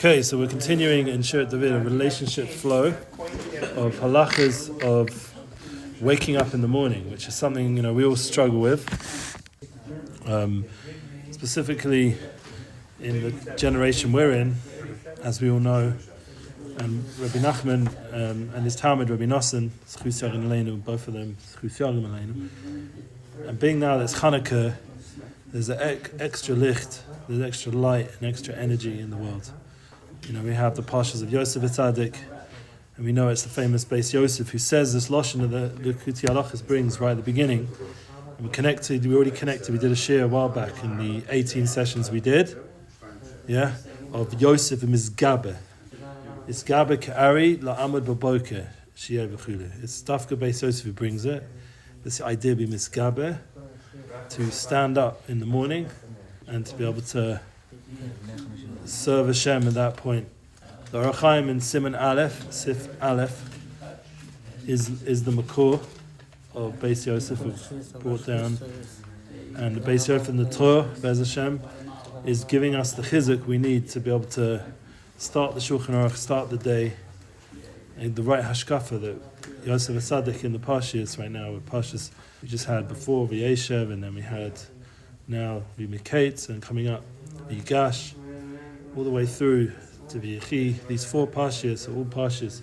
Okay, so we're continuing in Shirat David a relationship flow of halachas of waking up in the morning, which is something we all struggle with, specifically in the generation we're in, as we all know. And Rabbi Nachman and his Talmud, Rabbi Natan, both of them, and being now that's Chanukah, there's an extra licht, there's extra light and extra energy in the world. We have the Parshos of Yosef Hatzaddick, and we know it's the famous base Yosef who says this lashon that the Likutei Halachos brings right at the beginning. And we already connected, we did a share a while back in the 18 sessions we did, of Yosef and Mizgabe. It's Gabe Ka'ari La'amad Baboke Shiyeh V'chule. It's Dafka base Yosef who brings it. This idea be Mizgabe, to stand up in the morning and to be able to serve Hashem at that point. The Orach Chaim in Siman Aleph, Sif Aleph, is the Makor of Beis Yosef who brought down, and the Beis Yosef in the Torah, Be'ez Hashem, is giving us the chizuk we need to be able to start the Shulchan Aruch, start the day, and the right hashkafa that Yosef Hatzaddick in the Parshos right now, with Parshos we just had before Vayeishev, and then we had now the Mikeitz, and coming up Vayigash, all the way through to Vayechi. These four Parshos are all Parshos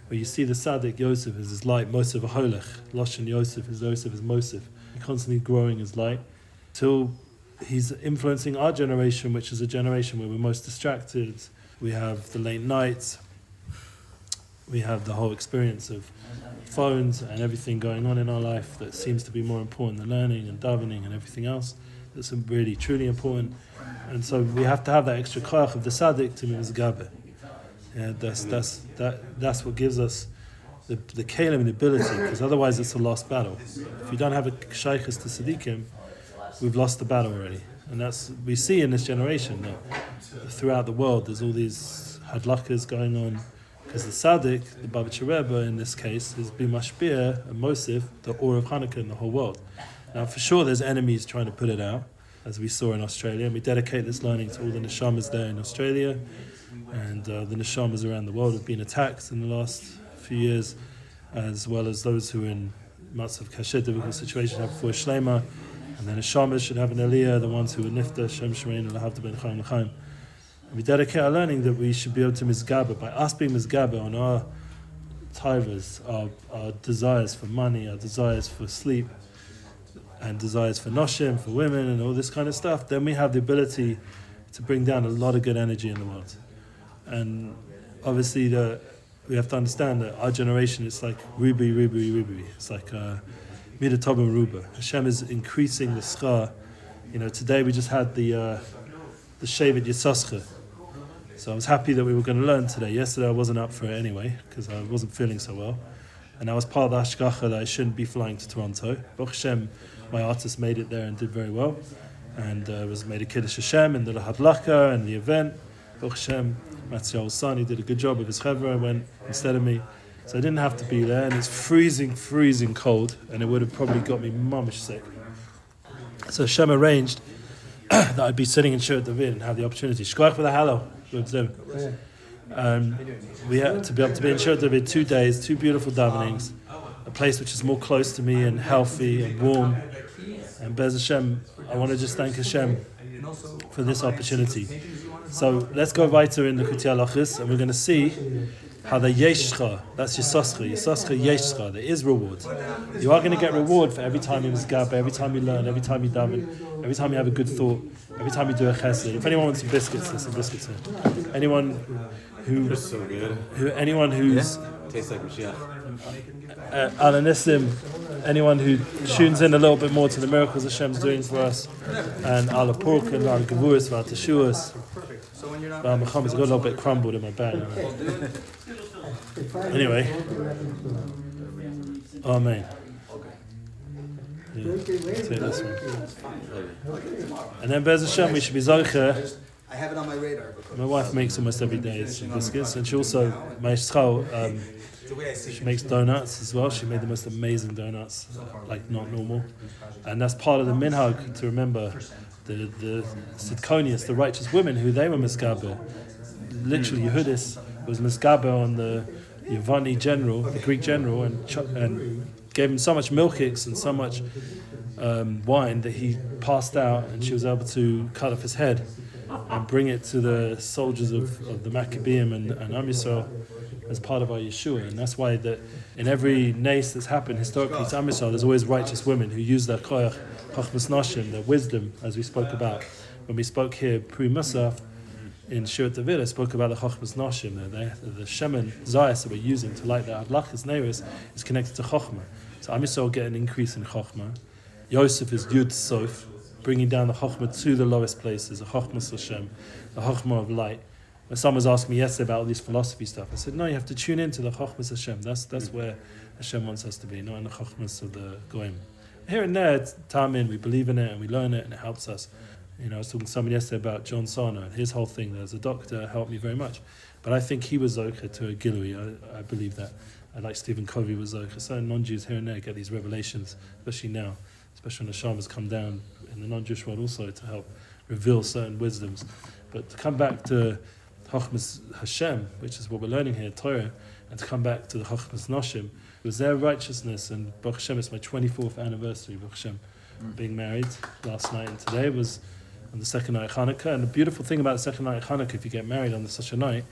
where you see the Tzaddik Yosef as his light, Mosef Aholech, Loshen Yosef is Mosef, constantly growing his light till he's influencing our generation, which is a generation where we're most distracted. We have the late nights, we have the whole experience of phones and everything going on in our life that seems to be more important than learning and davening and everything else. That's really, truly important. And so we have to have that extra koach of the tzaddik to mizgabe. That's what gives us the kelim and the ability, because otherwise it's a lost battle. If you don't have a shaykhis to tzaddikim, we've lost the battle already. And that's we see in this generation that throughout the world there's all these hadlakas going on, because the tzaddik, the Rebbe in this case, is b'mashpia and mosif, the or of Chanukah in the whole world. Now for sure there's enemies trying to put it out, as we saw in Australia, and we dedicate this learning to all the neshamas there in Australia, and the neshamas around the world have been attacked in the last few years, as well as those who are in Mazel difficult situation have for Shleima, and then neshamas should have an aliyah, the ones who are nifta, Shem Shemein, Lahavta Ben Chaim L'chaim. We dedicate our learning that we should be able to mizgabe, by us being mizgabe on our tivas, our desires for money, our desires for sleep, and desires for noshim, for women, and all this kind of stuff, then we have the ability to bring down a lot of good energy in the world. And obviously we have to understand that our generation is like ruby. It's like Midnightrabbi ruba. Hashem is increasing the schar. Today we just had the Shevet Yitzchak. So I was happy that we were going to learn today. Yesterday I wasn't up for it anyway, because I wasn't feeling so well. And that was part of the Hashgacha that I shouldn't be flying to Toronto. Baruch Hashem, my artist made it there and did very well. And was made a Kiddush Hashem and did a Halacha and the event. Baruch Hashem, Matziel's son, he did a good job with his chevra, went instead of me. So I didn't have to be there, and it's freezing cold, and it would have probably got me mamish sick. So Hashem arranged that I'd be sitting in Shirat David and have the opportunity. Shkoach for the hallow. We had to be able to be in Shirat David 2 days, 2 beautiful davenings, a place which is more close to me and healthy and warm. And Be'ez Hashem, I want to just thank Hashem for this opportunity. So let's go weiter in the Likutei Halachos, and we're going to see how the yeshcha, that's yisoscha yeshcha, there is reward. You are going to get reward for every time you mizgab, every time you learn, every time you daven, every time you have a good thought, every time you do a chesed. If anyone wants some biscuits, there's some biscuits here. Anyone who's tastes like Mashiach. Alanissim, anyone who tunes in a little bit more to the miracles Hashem's doing for us, and Ala Pork and Ala Gavuris, Ala Teshuas. But my chametz got a little bit crumbled in my bag. Anyway, amen. Yeah, take this one. And then Be'ez Hashem, we should be zocher. I have it on my radar. My wife makes almost every day some biscuits, and she also she makes donuts as well. She made the most amazing donuts, like not normal, and that's part of the minhag to remember the Sidkonius, the righteous women who they were miskaber. literally Yehudis was misgaber on the Yavani general, the Greek general, and gave him so much milchiks and so much wine that he passed out, and she was able to cut off his head and bring it to the soldiers of the Maccabeim and Am Yisrael as part of our Yeshua. And that's why that in every nace that's happened historically to Am Yisrael, there's always righteous women who use their koyach, chachmas nashim, their wisdom, as we spoke about when we spoke here pre Musaf in Shirat David. I spoke about the chachmas nashim, the shemen zayas that we're using to light the halachos neiros is connected to chachma. So Am Yisrael get an increase in chachma. Yosef is Yud Sof, bringing down the chachma to the lowest places, the chachmas Hashem, the chachma of light. When someone was asking me yesterday about all this philosophy stuff, I said, no, you have to tune into the chachmas Hashem. That's where Hashem wants us to be, not in the chachmas of the goyim. Here and there, it's tamin, we believe in it and we learn it and it helps us. You know, I was talking to someone yesterday about John Sarna and his whole thing. As a doctor, helped me very much. But I think he was zocher to a gilui. I believe that. I like Stephen Covey was zocher. Certain non-Jews here and there get these revelations, especially now. Especially when the Shamas come down in the non-Jewish world also to help reveal certain wisdoms. But to come back to Chachmas Hashem, which is what we're learning here, Torah, and to come back to the Chachmas Nashim, it was their righteousness, and Baruch Hashem, it's my 24th anniversary, Baruch Hashem, being married last night, and today was on the second night of Chanukah. And the beautiful thing about the second night of Chanukah, if you get married on such a night,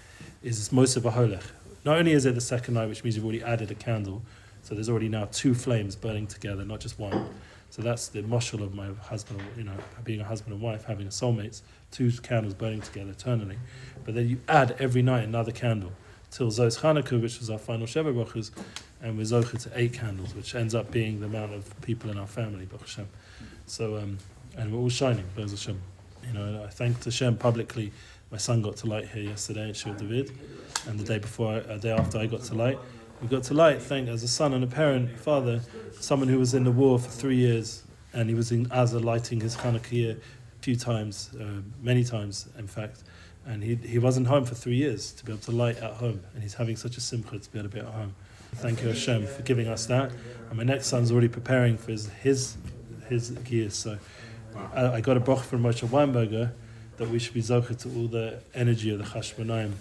is it's Moshe V'holech. Not only is it the second night, which means you've already added a candle, so there's already now two flames burning together, not just one. So that's the mashal of my husband, you know, being a husband and wife, having a soulmates, two candles burning together eternally. But then you add every night another candle till Zos Chanukah, which was our final Sheva Brachos, and we're zocher to 8 candles, which ends up being the amount of people in our family, Baruch Hashem. So, and we're all shining, Baruch Hashem. You know, I thanked Hashem publicly. My son got to light here yesterday in Shirat David, and the day after I got to light. We got to light, as a son and a parent, father, someone who was in the war for 3 years, and he was in Gaza lighting his Chanukah year a few times, many times, in fact, and he wasn't home for 3 years to be able to light at home, and he's having such a simcha to be able to be at home. Thank you, Hashem, for giving us that. And my next son's already preparing for his gears. So I got a broch from Moshe Weinberger that we should be zocher to all the energy of the Chashmonaim.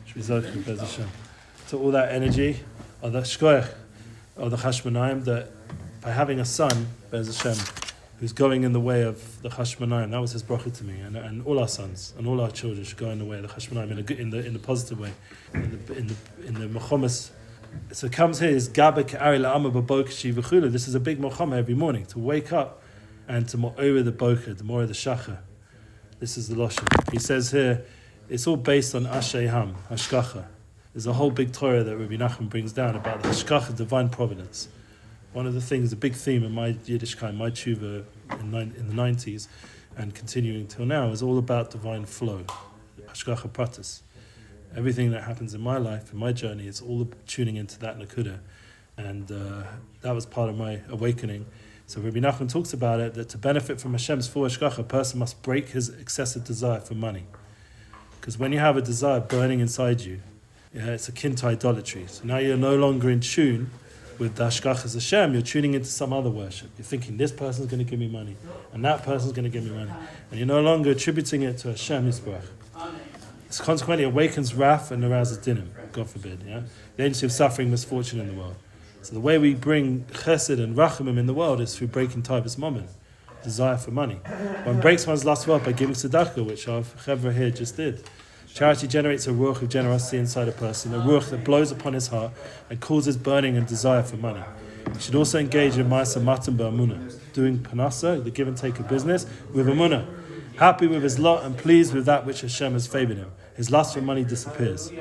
Should be zocher, Bez Hashem. To all that energy of the shkoyach of the Chashmonaim, that by having a son, Bez Hashem, who's going in the way of the Chashmonaim, that was his bracha to me, and all our sons and all our children should go in the way of the Chashmonaim in the positive way, in the mechomas. So it comes here is Gabe K'ari La'ama B'Bokashi V'Chulu. This is a big mochama every morning to wake up and to mo'over the boker, to mo'over the shacha. This is the lashon. He says here, it's all based on Ashei Ham, Hashgacha. There's a whole big Torah that Rabbi Nachman brings down about the Hashgacha, divine providence. One of the things, the big theme in my Yiddishkeit, my tshuva in the 90s and continuing till now is all about divine flow, Hashgacha Pratis. Everything that happens in my life, in my journey, is all tuning into that Nakuda. And that was part of my awakening. So Rabbi Nachman talks about it, that to benefit from Hashem's full Hashgacha, a person must break his excessive desire for money. Because when you have a desire burning inside you, it's akin to idolatry. So now you're no longer in tune with the Hashgacha Hashem, you're tuning into some other worship. You're thinking, this person's going to give me money, and that person's going to give me money. And you're no longer attributing it to Hashem Yisbarach. This consequently awakens wrath and arouses dinim, God forbid, the agency of suffering, misfortune in the world. So the way we bring chesed and rachamim in the world is through breaking taivas mammon, desire for money. One breaks one's lust wealth by giving tzedakah, which our chevra here just did. Charity generates a ruach of generosity inside a person, a ruach that blows upon his heart and causes burning and desire for money. He should also engage in ma'aseh matan ba'amunah, doing panasa, the give and take of business, with amunah, happy with his lot and pleased with that which Hashem has favored him. His lust for money disappears.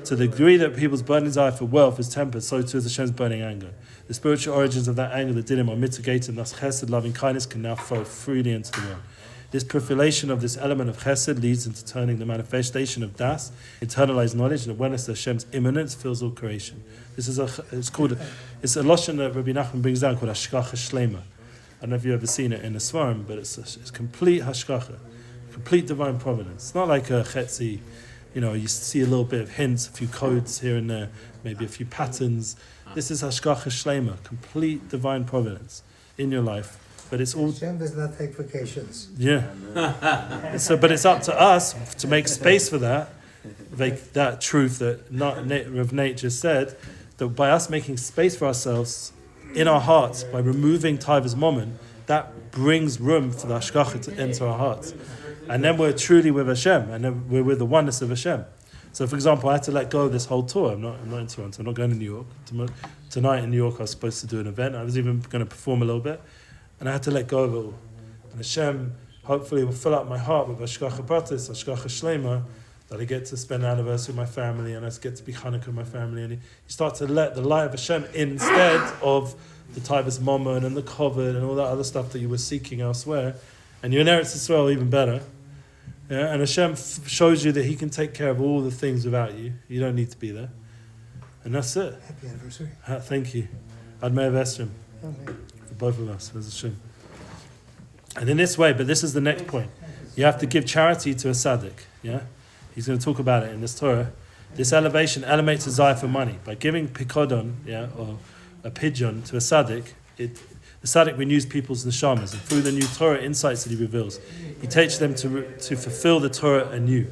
To the degree that people's burning desire for wealth is tempered, so too is Hashem's burning anger. The spiritual origins of that anger that did him are mitigated, and thus chesed, loving kindness, can now flow freely into the world. This proliferation of this element of chesed leads into turning the manifestation of das, internalized knowledge, and awareness that Hashem's immanence fills all creation. This is it's a lashon that Rabbi Nachman brings down called Hashgacha Shleima. I don't know if you've ever seen it in a svarim, but it's complete hashgacha, complete divine providence. It's not like a chetzi, you see a little bit of hints, a few codes here and there, maybe a few patterns. This is Hashgacha Shleima, complete divine providence in your life. But it's all. Hashem does not take vacations. Yeah. But it's up to us to make space for that that truth that Rav Nate just said, that by us making space for ourselves in our hearts, by removing Taiva's moment, that brings room for the Hashgacha to enter our hearts. And then we're truly with Hashem, and then we're with the oneness of Hashem. So, for example, I had to let go of this whole tour. I'm not in Toronto. I'm not going to New York. Tonight in New York, I was supposed to do an event. I was even going to perform a little bit. And I had to let go of it all. And Hashem, hopefully, will fill up my heart with Hashgacha Hashgacha Shleima, that I get to spend an anniversary with my family, and I get to be Chanukah with my family. And you start to let the light of Hashem in instead of the Taivas Momon and the Kovid and all that other stuff that you were seeking elsewhere. And you inherit Israel even better. Yeah, and Hashem shows you that He can take care of all the things without you. You don't need to be there. And that's it. Happy anniversary. Thank you. Admei Vesrim. For both of us. As Hashem. And in this way, but this is the next point. You have to give charity to a tzaddik. Yeah? He's going to talk about it in this Torah. This elevation elevates desire for money. By giving pikodon, or a pigeon to a tzaddik, the tzaddik renews people's neshamas, and through the new Torah insights that he reveals, he teaches them to fulfill the Torah anew.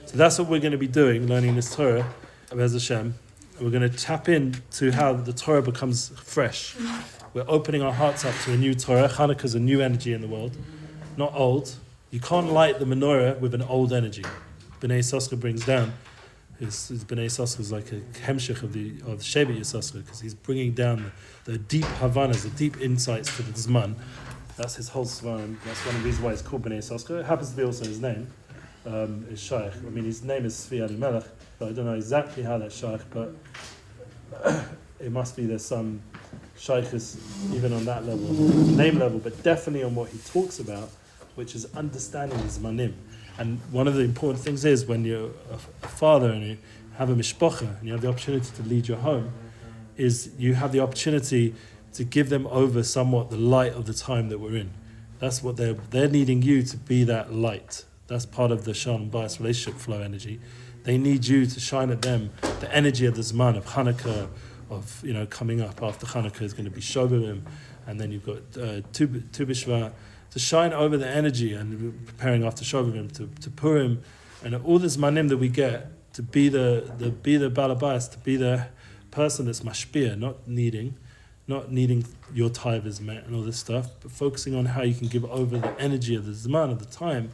So that's what we're going to be doing, learning this Torah, Avodas Hashem. We're going to tap into how the Torah becomes fresh. We're opening our hearts up to a new Torah. Chanukah is a new energy in the world, not old. You can't light the menorah with an old energy. Bnei Yissaschar brings down. His Bnei Yissaschar is like a hemshich of the Shevet Yissaschar, because he's bringing down the deep havanas, the deep insights for the Zman. That's his whole svarim. That's one of the reasons why it's called Bnei Yissaschar. It happens to be also his name, is Shaykh. I mean, his name is Tzvi Ali Melech, but I don't know exactly how that's Shaykh, but it must be there's some Shaykhs even on that level, name level, but definitely on what he talks about, which is understanding his manim. And one of the important things is when you're a father and you have a mishpacha and you have the opportunity to lead your home, is you have the opportunity to give them over somewhat the light of the time that we're in. That's what they're needing you to be that light. That's part of the Shalom Bias relationship flow energy. They need you to shine at them the energy of the Zman of Chanukah, of coming up after Chanukah is going to be Shovavim, and then you've got Tu B'Shvat, to shine over the energy, and preparing after Shovavim to Purim, and all this manim that we get to be the balabais, to be the person that's mashpia, not needing your taivas met and all this stuff, but focusing on how you can give over the energy of the zman of the time,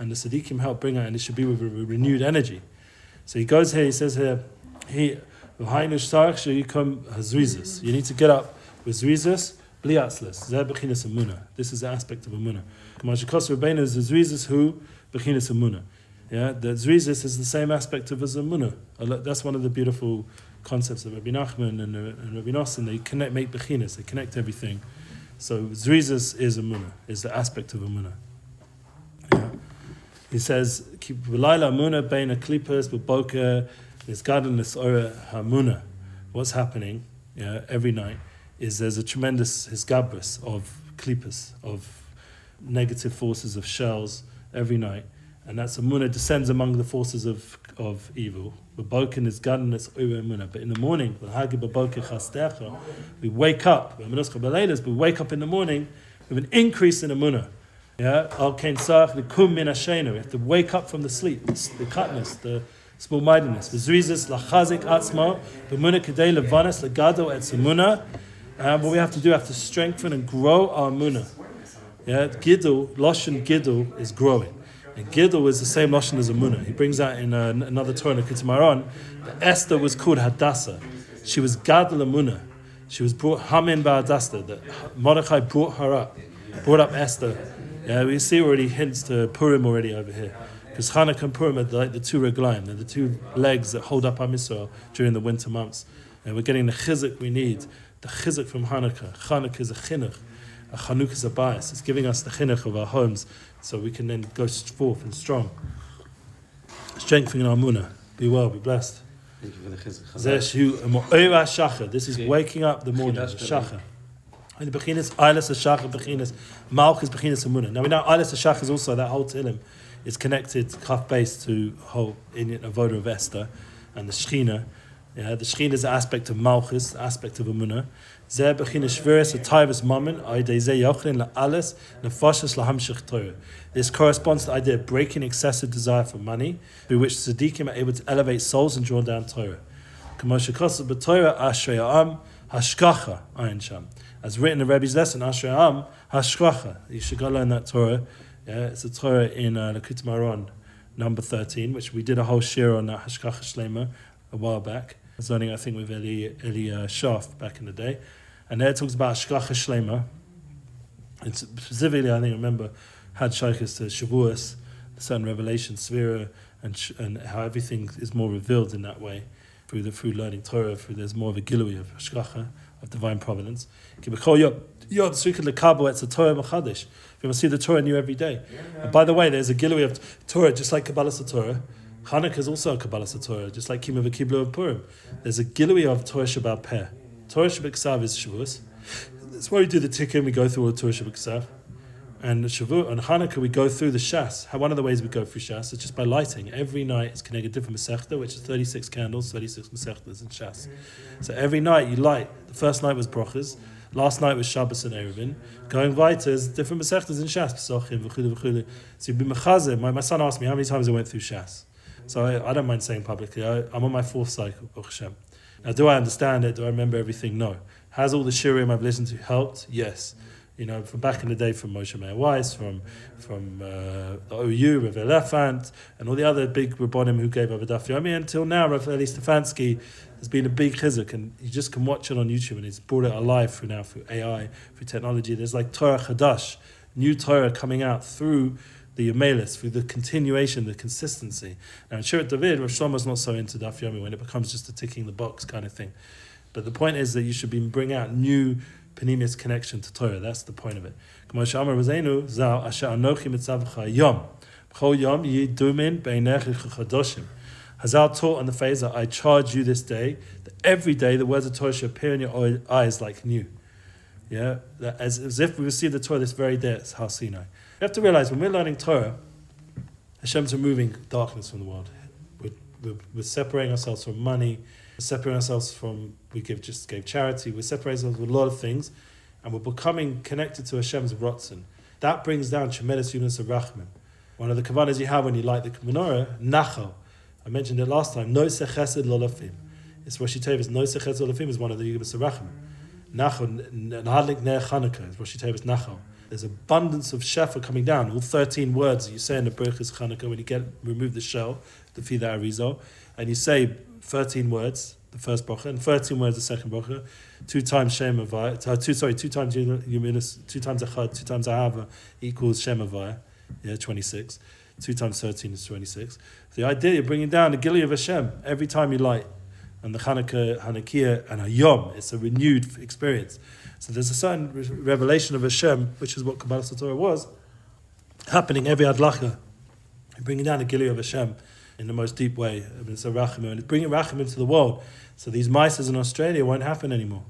and the tzaddikim help bring out, and it should be with a renewed energy. So he goes here, he says here, you need to get up with zrizas. This is the aspect of Amunah. Yeah, the Zrizis is the same aspect of as Amunah. That's one of the beautiful concepts of Rabbi Nachman and Rabbi Nosson. They make bechinas, they connect everything. So Zrizis is Amunah, is the aspect of Amunah. Yeah. He says, "Keep v'layla Amunah bein klipas b'boker nisgadan nisora Amunah." What's happening? Yeah, every night is there's a tremendous hisgabrus of klipas, of negative forces, of shells every night, and that's Amunah descends among the forces of evil. B'boker nisgadan nisora Amunah. But in the morning, we wake up. We wake up in the morning with an increase in Amunah. Yeah, we have to wake up from the sleep, the cutness, the small-mindedness. What we have to do, we have to strengthen and grow our Amunah. Yeah, Gidul, Loshen Gidul is growing. And Gidul is the same Loshen as Amunah. He brings out in another Torah, Likutei that Esther was called Hadassah. She was Gadol Amunah. She was brought Hamin Ba'Hadassah. That Mordechai brought up Esther. Yeah, we see already hints to Purim already over here. Because Chanukah and Purim are like the two reglaim. They're the two legs that hold up Am Yisrael during the winter months. And we're getting the chizuk we need. The chizuk from Chanukah. Chanukah is a chinuch. A Chanukah is a bias. It's giving us the chinuch of our homes so we can then go forth and strong. Strengthening our Amunah. Be well, be blessed. Thank you for the chizuk. This is waking up the morning. Shachar. And the bechinas, Eilas Hashachar bechinas, Malchus bechinas Amunah. Now we know Eilas Hashachar is also, that whole Tehillim is connected, Kaf base, to whole in Avodah of Esther and the Shechina. Yeah, the Shekhinah is the aspect of Malchus, the aspect of Emunah. Zeh b'chinas shviras ha'tayvus mammon, aydei zeh yochlin la'alas nefashos lahamshich Torah. This corresponds to the idea of breaking excessive desire for money, through which tzaddikim are able to elevate souls and draw down Torah. K'moshe kosav b'Torah ashrei ha'am hashgacha ayin sham. As written in the Rebbe's lesson, ashrei ha'am hashgacha. You should go learn that Torah. Yeah, it's a Torah in Likutei number 13, which we did a whole shir on Hashgacha Shleima a while back. I was learning, I think, with Eli Shaf back in the day. And there it talks about Hashgacha Shleima. And specifically, I think, remember, had shaykhs to Shavuos, certain revelation, Svira, and how everything is more revealed in that way through learning Torah, there's more of a gilui of Hashgacha, of divine providence. It's a Torah Machadish. We must see the Torah new every day. And by the way, there's a gilui of Torah, just like Kabbalas Torah. Chanukah is also a Kabbalas Torah, just like Kimmel v'Kiblu of Purim. There's a gilui of Torah Shabbat Peh. Torah Shabbat Ksav is Shavuos. That's why we do the tikkun, we go through all the Torah Shabbat Ksav. And Shavuot, on Chanukah, we go through the Shas. One of the ways we go through Shas is just by lighting. Every night it's connected different Masechta, which is 36 candles, 36 Masechtas in Shas. So every night you light. The first night was Brochas. Last night was Shabbos and Erevin. Going weiter is different Masechtas in Shas. Pesachim, v'chulu, v'chulu. So you'd be mechazeh. My son asked me how many times I went through Shas. So I don't mind saying publicly, I'm on my 4th cycle, Baruch Hashem. Now, do I understand it? Do I remember everything? No. Has all the shiurim I've listened to helped? Yes. You know, from back in the day, from Moshe Meir Weiss, from the OU, Rav Elefant, and all the other big Rabbonim who gave Avodah Hashem. Until now, Rav Eli Stefanski has been a big chizuk, and you just can watch it on YouTube, and he's brought it alive through AI, through technology. There's like Torah Chadash, new Torah coming out through the Yemelis, through the continuation, the consistency. Now in Shirat David, Rav Shlomo's not so into Daf Yomi when it becomes just a ticking the box kind of thing. But the point is that you should bring out new Panemius connection to Torah. That's the point of it. Hazal taught on the Faiga, I charge you this day, that every day the words of Torah should appear in your eyes like new. Yeah, as if we receive the Torah this very day at Har Sinai. You have to realize when we're learning Torah, Hashem's removing darkness from the world. We're separating ourselves from money. We're separating ourselves from, just gave charity. We're separating ourselves with a lot of things, and we're becoming connected to Hashem's Ratzon. That brings down tremendous units of Rachman. One of the kavanas you have when you light the menorah, Nachal. I mentioned it last time. No sechesed lolafim. It's Rosh Hashanah. No sechesed lolafim is one of the Yigmas of Rachman. Nachal, Nahadlik Ner Chanukah is Rosh Hashanah Nachal. There's abundance of shefa coming down. All 13 words that you say in the Berachos Chanukah when you remove the shell, the Fida Arizal, and you say 13 words, the first bracha, and 13 words the second bracha, 2 times Shem Havaya, 2 times Yuminus, 2 times Echad, 2 times Ahava equals Shem Havaya, 26. 2 times 13 is 26. The idea you're bringing down the Gili of Hashem every time you light, and the Chanukah, Hanukkah, and Hayom, it's a renewed experience. So there's a certain revelation of Hashem, which is what Kabbalas Torah was, happening every Adlacha, bringing down the Gili of Hashem in the most deep way. It's a Rachim, and it's bringing Rachim into the world. So these mices in Australia won't happen anymore.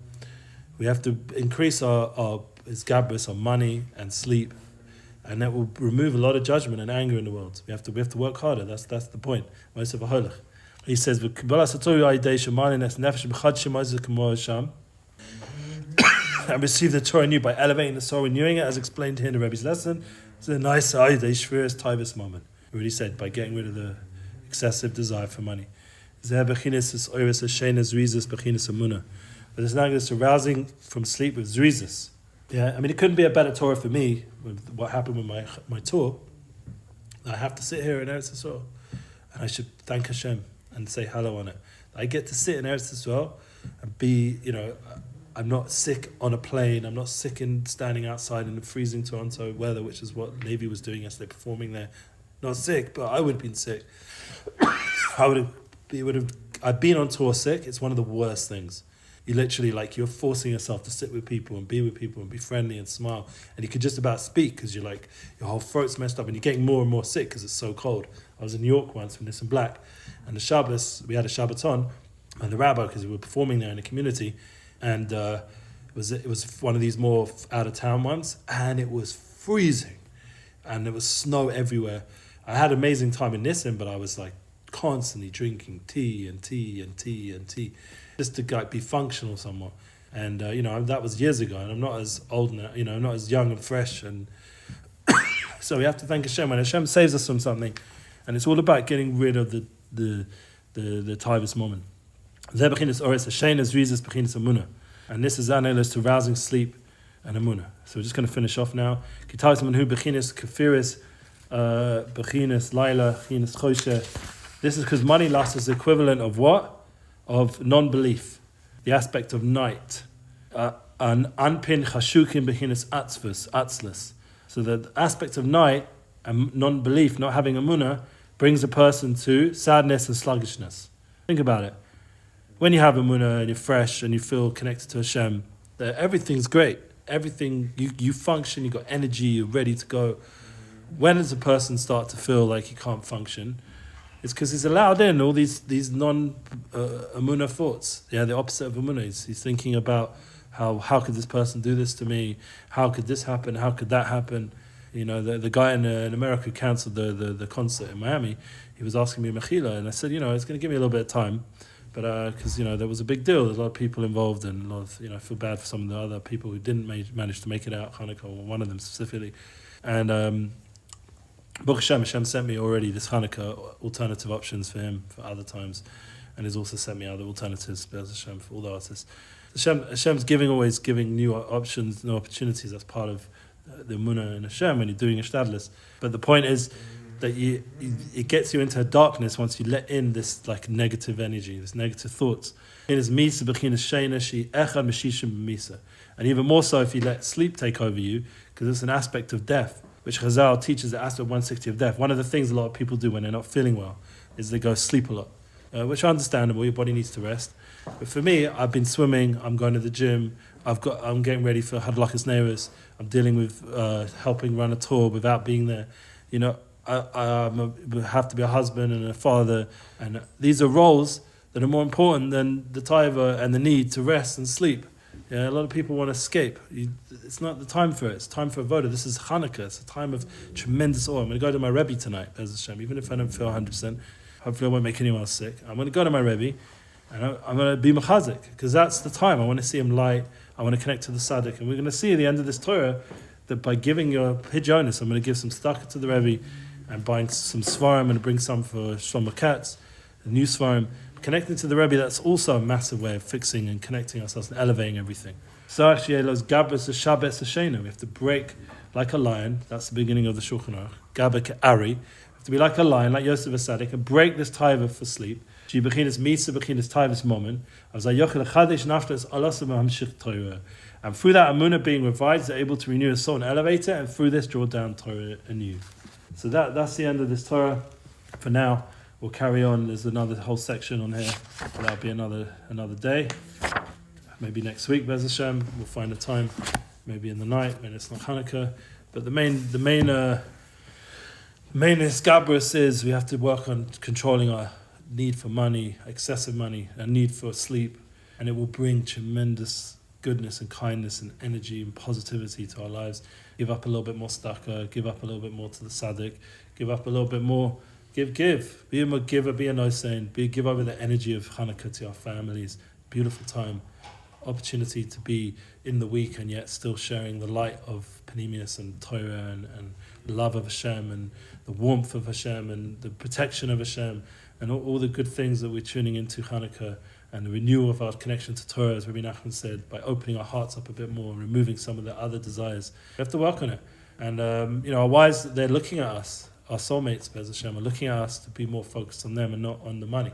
We have to increase our Gabbis, our money and sleep, and that will remove a lot of judgment and anger in the world. We have to work harder. That's the point. Yosef Hatzaddick. He says, and receive the Torah anew by elevating the soul, renewing it, as explained here in the Rebbe's lesson. It's a nice shviras moment. We already said, by getting rid of the excessive desire for money. But there's now this arousing from sleep with zrizis. Yeah, I mean, it couldn't be a better Torah for me with what happened with my tour. I have to sit here in Eretz Yisrael, and I should thank Hashem and say hello on it. I get to sit in Eretz Yisrael and be, I'm not sick on a plane. I'm not sick in standing outside in the freezing Toronto weather, which is what Levi was doing yesterday, performing there. Not sick, but I would have been sick. I've been on tour sick. It's one of the worst things. You literally, you're forcing yourself to sit with people and be with people and be friendly and smile. And you could just about speak because your whole throat's messed up and you're getting more and more sick because it's so cold. I was in New York once with Nissan Black, and the Shabbos, we had a Shabbaton, and the rabbi, because we were performing there in the community, and it was one of these more out-of-town ones, and it was freezing, and there was snow everywhere. I had an amazing time in Nissan, but I was constantly drinking tea and tea and tea and tea, just to be functional somewhat. And that was years ago, and I'm not as old now. I'm not as young and fresh, and so we have to thank Hashem when Hashem saves us from something, and it's all about getting rid of the Taivas moment. And this is analogous to rousing sleep and Amunah. So we're just going to finish off now. This is because money lust is the equivalent of what? Of non-belief. The aspect of night. An anpin chashukim bechinas atzlus. So the aspect of night and non-belief, not having Amunah, brings a person to sadness and sluggishness. Think about it. When you have Amunah and you're fresh and you feel connected to Hashem, everything's great. Everything, you function, you got energy, you're ready to go. When does a person start to feel like he can't function? It's because he's allowed in all these non-Amunah thoughts. Yeah, the opposite of Amunah. He's thinking about how could this person do this to me? How could this happen? How could that happen? The guy in America who cancelled the concert in Miami, he was asking me Mechila, and I said, it's going to give me a little bit of time, but because there was a big deal, there's a lot of people involved, and a lot of I feel bad for some of the other people who didn't manage to make it out Chanukah, or one of them specifically, and Baruch Hashem sent me already this Chanukah alternative options for him for other times, and he's also sent me other alternatives, Be'ez Hashem, for all the artists. Hashem's always giving new options, new opportunities. That's part of the Emunah and Hashem when you're doing a shtadlis. But the point is that it gets you into a darkness once you let in this negative energy, this negative thoughts. And even more so if you let sleep take over you, because it's an aspect of death, which Chazal teaches the aspect 160 of death. One of the things a lot of people do when they're not feeling well is they go sleep a lot, which is understandable. Your body needs to rest. But for me, I've been swimming, I'm going to the gym, I'm getting ready for Halachos Neiros, I'm dealing with helping run a tour without being there. I have to be a husband and a father, and these are roles that are more important than the taiva and the need to rest and sleep. Yeah, a lot of people want to escape. It's not the time for it. It's time for Avodah. This is Chanukah. It's a time of tremendous awe. I'm going to go to my Rebbe tonight, Be'ez Hashem, even if I don't feel 100%. Hopefully I won't make anyone else sick. I'm going to go to my Rebbe, and I'm going to be mechazik, because that's the time. I want to see him light. I want to connect to the Tzaddik. And we're going to see at the end of this Torah that by giving your pidyonis, I'm going to give some tzedakah to the Rebbe, and buying some svarim, I'm going to bring some for Shlomo Katz, the new svarim. Connecting to the Rebbe, that's also a massive way of fixing and connecting ourselves and elevating everything. So actually, we have to break like a lion. That's the beginning of the Shulchan Aruch. Gabba ke'ari. We have to be like a lion, like Yosef Hatzaddick, and break this taiva for sleep. And through that Amunah being revived, they're able to renew a soul and elevate it, and through this draw down Torah anew. So that's the end of this Torah. For now, we'll carry on. There's another whole section on here. That'll be another day. Maybe next week, Be'ez Hashem. We'll find a time, maybe in the night when it's not Chanukah. But the main Isgabrus is we have to work on controlling our need for money, excessive money, and need for sleep, and it will bring tremendous goodness and kindness and energy and positivity to our lives. Give up a little bit more tzedakah, give up a little bit more to the tzaddik, give up a little bit more, give. Be a giver, be a nosein, give over the energy of Chanukah to our families. Beautiful time, opportunity to be in the week and yet still sharing the light of Panemius and Torah and love of Hashem and the warmth of Hashem and the protection of Hashem and all the good things that we're tuning into Chanukah, and the renewal of our connection to Torah, as Rebbe Nachman said, by opening our hearts up a bit more, removing some of the other desires. We have to work on it. And our wives, they're looking at us, our soulmates, Be'ez Hashem, are looking at us to be more focused on them and not on the money,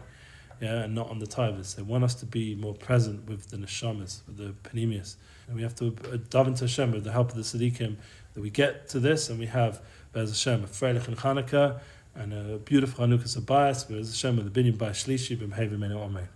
and not on the tithers. They want us to be more present with the neshamas, with the panemius. And we have to daven to Hashem with the help of the tzaddikim that we get to this, and we have, Be'ez Hashem, a freilich and Chanukah, and a beautiful Chanukah Sabayis, Be'ez Hashem, with the binyan by Shlishi, b'mhei v'menu Amen.